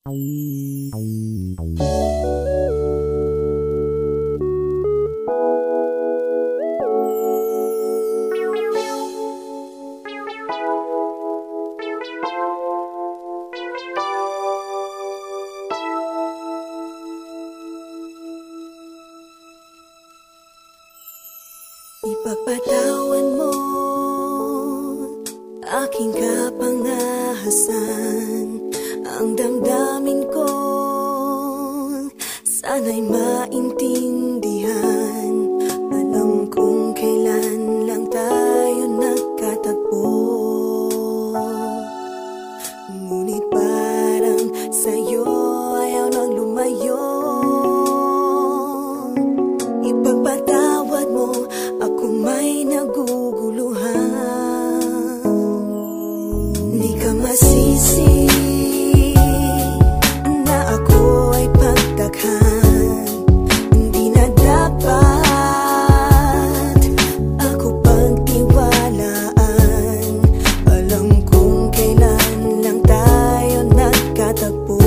Ipagpatawan mo aking kapangahasan, ang damdamin ko sana'y maintindihan. Alam kong kailan lang tayo nagkatagpo, ngunit parang sa'yo ayaw nang lumayo. Ipagpatawad mo, ako may naguguluhan. Di ka masisi na ako ay pagtakhan. Hindi na dapat ako pagtiwalaan. Alam kong kailan lang tayo nagkatagpo,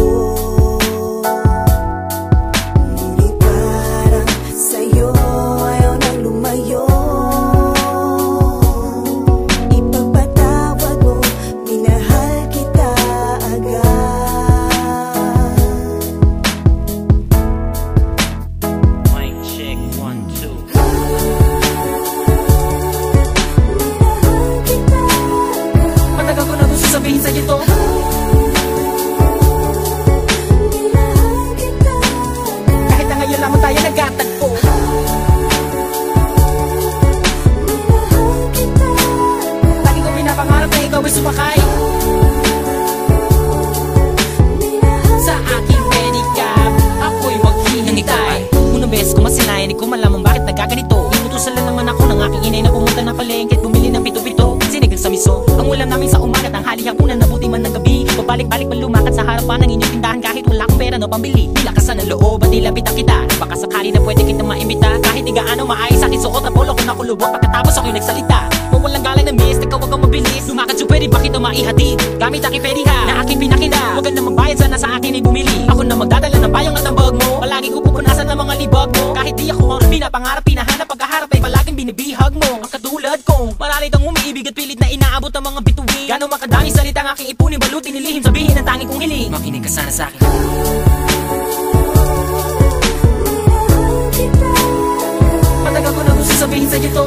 ngunit parang sa'yo ayaw nang lumayo. Ipagpatawad mo, minahal kita agad. Mic check 1 2. Matagal ko na gusto sabihin sa'yo to. Kahit na ngayon lamang tayo nagkatagpo, lagi ko pinapangarap na ikaw ay sumakay sa aking pedicab. Ako'y maghihintay. Unang beses ko masinayan, di ko malaman bakit nagkaganito. Inutusan lang naman ako ng aking inay na pumunta ng palengke at bumili ng pito-pito, sinigang sa miso. Ang ulam namin sa umaga, tanghali, hapunan, nabuti man ng gabi. Pabalik-balik pa lumakad sa harapan ng inyong tindahan kahit wala akong pera na pambili. Nilakasan ng loob at nilapitan kita, baka sakali na pwede kitang maimbita. Kahit di gaano maayos aking suot na polo ko nakulubot, pagkatapos ako'y nagsalita. Mawalang galang na miss, ikaw wag kang mabilis. Lumakad so pwede ba kita maihatid gamit aking pediha na aking pinakita. Huwag ka na magbayad, sana sa akin ay bumili. Ako na magdadala ng bayong at ang bag mo. Palagi ko pupunasan ng mga libag mo. Kahit di ako ang pinapangarap, pinahanap, pagkaharap ay palaging binibihag mo. Ang katulad kong maralit ang umiibig at pilit na inaabot ang mga bituin. Gano'ng makadami salita ang aking ipunin, balutin, nilihim, sabihin ang tanging kong hiling. Makinig ka sana sa akin. Matagal ko na gusto sabihin sa'yo to.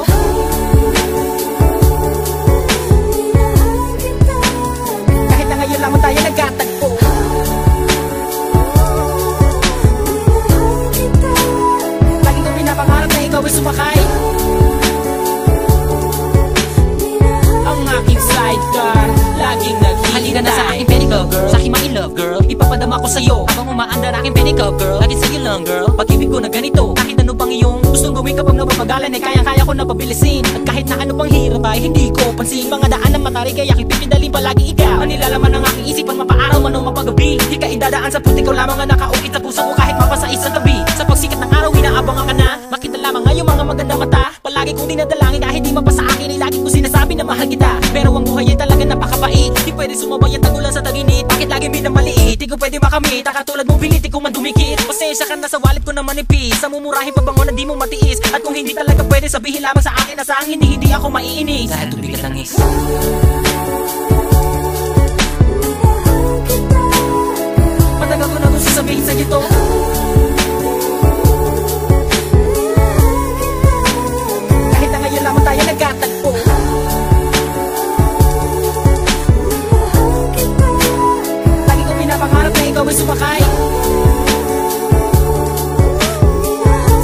Kahit na ngayon lamang tayo nagkatagpo, lagi ko pinapangarap na ikaw ay sumakay ang aking sidecar, laging naghihintay. Halika na sa aking pedicab girl, sa aking ma-in-love girl. Ipapadama ko sa'yo habang umaandar aking pedicab girl. Lagi sa'yo lang girl, pag-ibig ko na ganito. Kahit ano pang iyong gustong gawin kapag napapagalan ay kaya-kaya ko na pabilisin. At kahit na ano pang hirap ay hindi ko pansin. Mga daan ng matari kaya kipipidalin palagi ikaw. Ang nilalaman ng aking isipan, mapaaraw man o mapagabi. Di ka idadaan sa puti ko lamang ang nakaukit sa puso ko kahit mapasa isang gabi. Sa pagsikat ng araw inaabangan ka na, makita lamang ngayong mga magandang mata. Palagi kong dinadalangin dahil di mapasa akin ay lagi ko sinasabi na mahal kita. Pero ang buhay ay talaga napakabait, di pwede sumabay ang tagulan sa taginit. Bakit lagi minamaliit, di ko pwede makamit. Katulad mo pilit, di ko man dumikit. Pasensya ka na sa wallet ko na manipis, sa mumurahin pabango na di mo matiis. At kung hindi talaga pwede, sabihin lamang sa akin na sa ang hindi ako maiinis. Dahil tubigat ang is. Matagal ko na gusto sabihin sa'yo to. Kahit na ngayon lamang tayo nagkatagpo, lagi ko pinapangarap na ikaw ay sumakay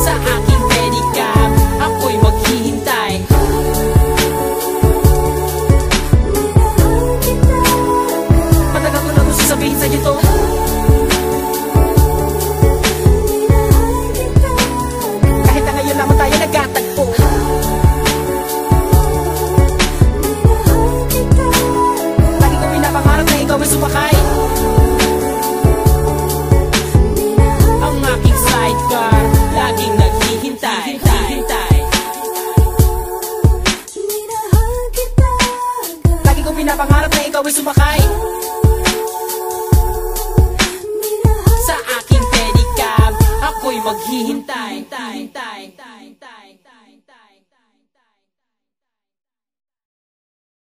sa aking pedicab. Ako'y maghihintay. Matagal ko na gusto sabihin sa'yo to. Kahit na ngayon lamang tayo nagkatagpo, lagi ko pinapangarap na ikaw ay sumakay maghihintay.